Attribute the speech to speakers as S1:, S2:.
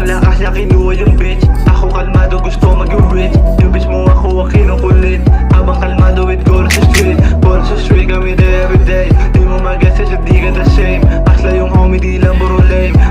S1: ang lakas niya kinuha yung bitch. Ako kalmado gusto maging rich. Yung bitch mo ako ang kinukulit. Habang kalmado with goals sa street. Goals sa street kami there everyday. Di mo mag-guess kasi di ka the same. Asla yung homie di lang puro lame.